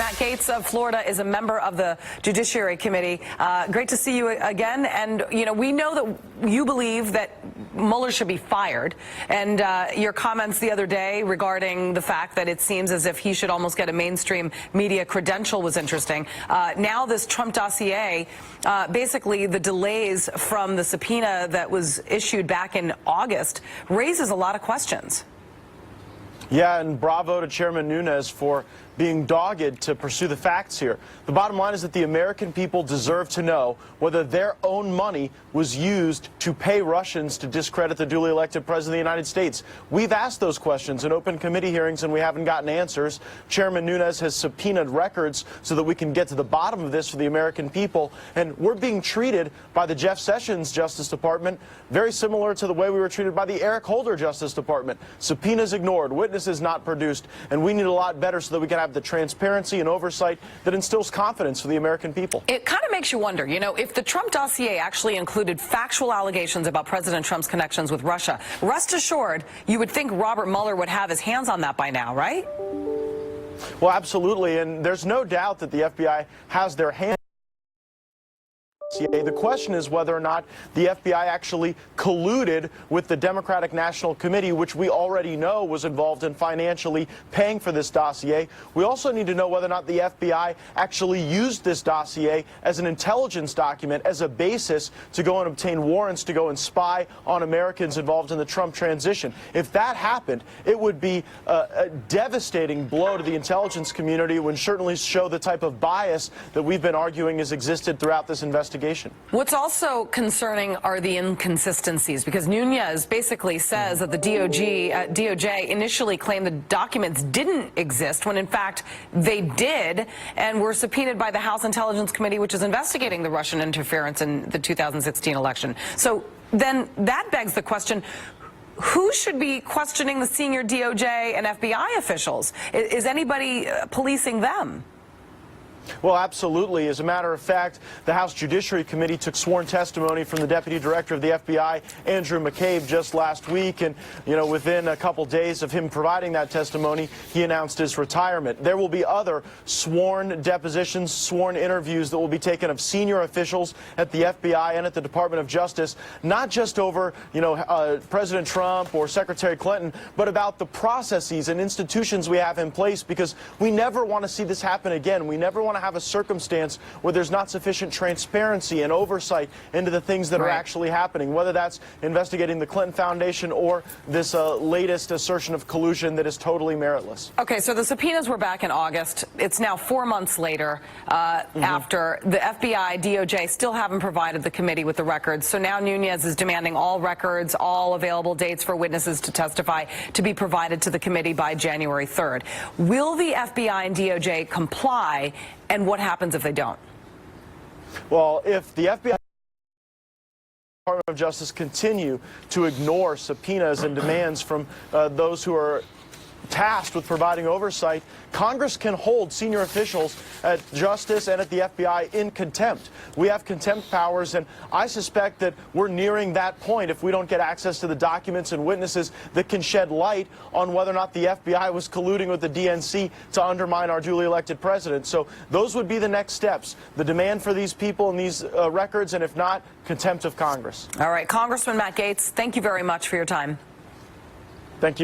Matt Gaetz of Florida is a member of the Judiciary Committee. Great to see you again. And, you know, we know that you believe that Mueller should be fired. And your comments the other day regarding the fact that it seems as if he should almost get a mainstream media credential was interesting. Now this Trump dossier, basically the delays from the subpoena that was issued back in August raises a lot of questions. Yeah, and bravo to Chairman Nunes for being dogged to pursue the facts here. The bottom line is that the American people deserve to know whether their own money was used to pay Russians to discredit the duly elected President of the United States. We've asked those questions in open committee hearings, and we haven't gotten answers. Chairman Nunes has subpoenaed records so that we can get to the bottom of this for the American people. And we're being treated by the Jeff Sessions Justice Department very similar to the way we were treated by the Eric Holder Justice Department. Subpoenas ignored, witnesses not produced, and we need a lot better so that we can have the transparency and oversight that instills confidence for the American people. It kind of makes you wonder, you know, if the Trump dossier actually included factual allegations about President Trump's connections with Russia, rest assured, you would think Robert Mueller would have his hands on that by now, right? Well, absolutely, and there's no doubt that the FBI has their hands. The question is whether or not the FBI actually colluded with the Democratic National Committee, which we already know was involved in financially paying for this dossier. We also need to know whether or not the FBI actually used this dossier as an intelligence document, as a basis to go and obtain warrants to go and spy on Americans involved in the Trump transition. If that happened, it would be a devastating blow to the intelligence community. It would certainly show the type of bias that we've been arguing has existed throughout this investigation. What's also concerning are the inconsistencies, because Nunes basically says that the DOJ initially claimed the documents didn't exist when in fact they did and were subpoenaed by the House Intelligence Committee, which is investigating the Russian interference in the 2016 election. So then that begs the question, who should be questioning the senior DOJ and FBI officials? Is anybody policing them? Well, absolutely. As a matter of fact, the House Judiciary Committee took sworn testimony from the Deputy Director of the FBI, Andrew McCabe, just last week. And, you know, within a couple days of him providing that testimony, he announced his retirement. There will be other sworn depositions, sworn interviews that will be taken of senior officials at the FBI and at the Department of Justice, not just over, you know, President Trump or Secretary Clinton, but about the processes and institutions we have in place, because we never want to see this happen again. We never want to have a circumstance where there's not sufficient transparency and oversight into the things that are actually happening, whether that's investigating the Clinton Foundation or this latest assertion of collusion that is totally meritless. Okay, so the subpoenas were back in August. It's now 4 months later after the FBI, DOJ still haven't provided the committee with the records. So now Nunes is demanding all records, all available dates for witnesses to testify to be provided to the committee by January 3rd. Will the FBI and DOJ comply? And what happens if they don't? Well, if the FBI Department of Justice continue to ignore subpoenas and demands from those who are tasked with providing oversight, Congress can hold senior officials at Justice and at the FBI in contempt. We have contempt powers, and I suspect that we're nearing that point if we don't get access to the documents and witnesses that can shed light on whether or not the FBI was colluding with the DNC to undermine our duly elected president. So those would be the next steps, the demand for these people and these records, and if not, contempt of Congress. All right, Congressman Matt Gaetz, thank you very much for your time. Thank you.